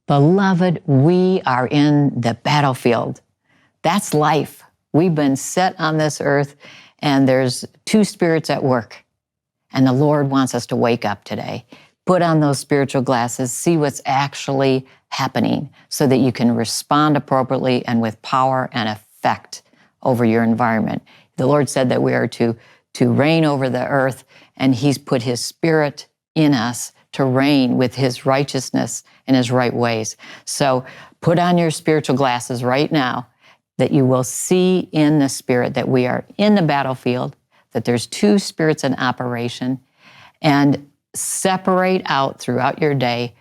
Beloved, we are in the battlefield. That's life. We've been set on this earth, and there's two spirits at work. And the Lord wants us to wake up today. Put on those spiritual glasses, see what's actually happening so that you can respond appropriately and with power and effect over your environment. The Lord said that we are to reign over the earth, and He's put His Spirit in us to reign with His righteousness and His right ways. So put on your spiritual glasses right now that you will see in the Spirit that we are in the battlefield, that there's two spirits in operation, and separate out throughout your day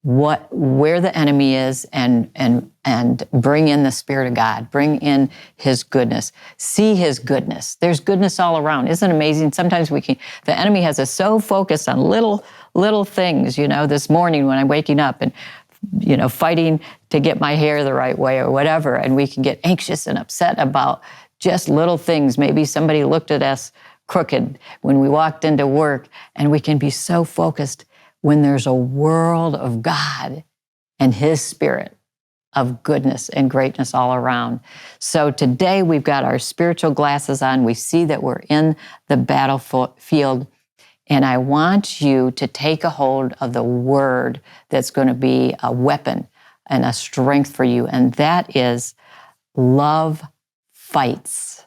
where the enemy is and bring in the Spirit of God, bring in His goodness, see His goodness. There's goodness all around. Isn't it amazing? Sometimes the enemy has us so focused on little things, this morning when I'm waking up and, fighting to get my hair the right way or whatever, and we can get anxious and upset about just little things. Maybe somebody looked at us crooked when we walked into work, and we can be so focused when there's a world of God and His Spirit of goodness and greatness all around. So today we've got our spiritual glasses on. We see that we're in the battlefield, and I want you to take a hold of the word that's going to be a weapon and a strength for you, and that is love fights.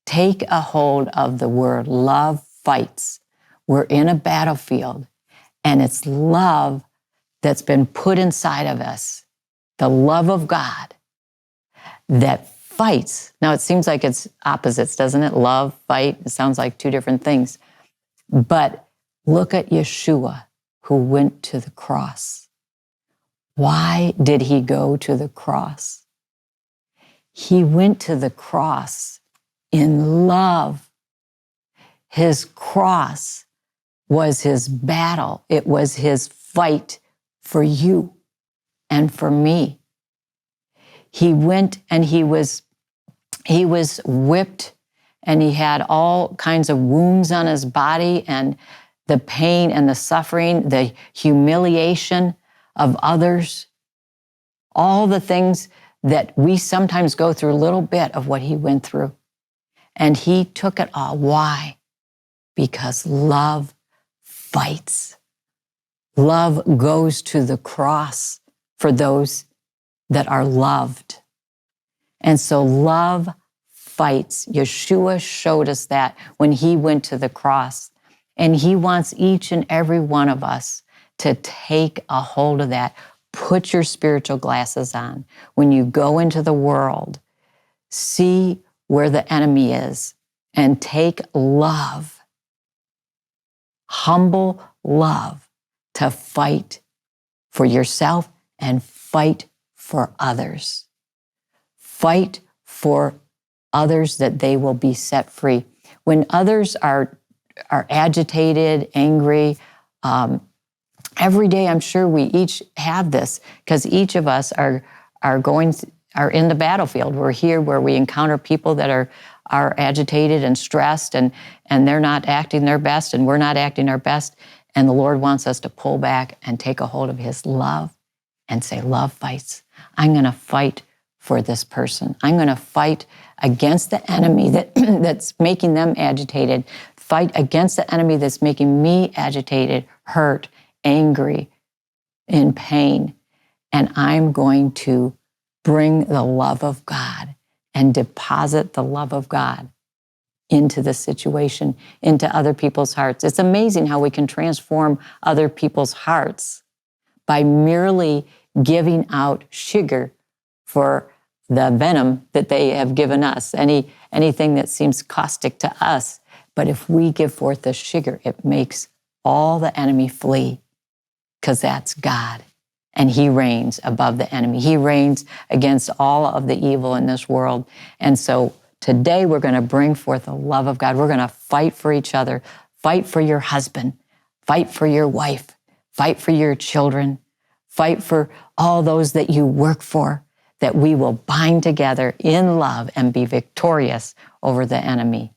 Take a hold of the word love fights. We're in a battlefield, and it's love that's been put inside of us, the love of God that fights. Now, it seems like it's opposites, doesn't it? Love, fight, it sounds like two different things. But look at Yeshua, who went to the cross. Why did He go to the cross? He went to the cross in love. His cross was His battle. It was His fight for you and for me. He went and he was whipped, and He had all kinds of wounds on His body, and the pain and the suffering, the humiliation of others, all the things that we sometimes go through, a little bit of what He went through. And He took it all. Why? Because love fights. Love goes to the cross for those that are loved. And so love fights. Yeshua showed us that when He went to the cross. And He wants each and every one of us to take a hold of that. Put your spiritual glasses on. When you go into the world, see where the enemy is and take love, humble love, to fight for yourself and fight for others. Fight for others that they will be set free. When others are agitated, angry, every day I'm sure we each have this, because each of us are in the battlefield. We're here where we encounter people that are agitated and stressed, and they're not acting their best, and we're not acting our best. And the Lord wants us to pull back and take a hold of His love and say, love fights. I'm going to fight for this person. I'm going to fight against the enemy that's making them agitated. Fight against the enemy that's making me agitated, hurt, angry, in pain. And I'm going to bring the love of God and deposit the love of God into the situation, into other people's hearts. It's amazing how we can transform other people's hearts by merely giving out sugar for the venom that they have given us, anything that seems caustic to us. But if we give forth the sugar, it makes all the enemy flee, because that's God. And He reigns above the enemy. He reigns against all of the evil in this world. And so today we're going to bring forth the love of God. We're going to fight for each other. Fight for your husband. Fight for your wife. Fight for your children. Fight for all those that you work for, that we will bind together in love and be victorious over the enemy.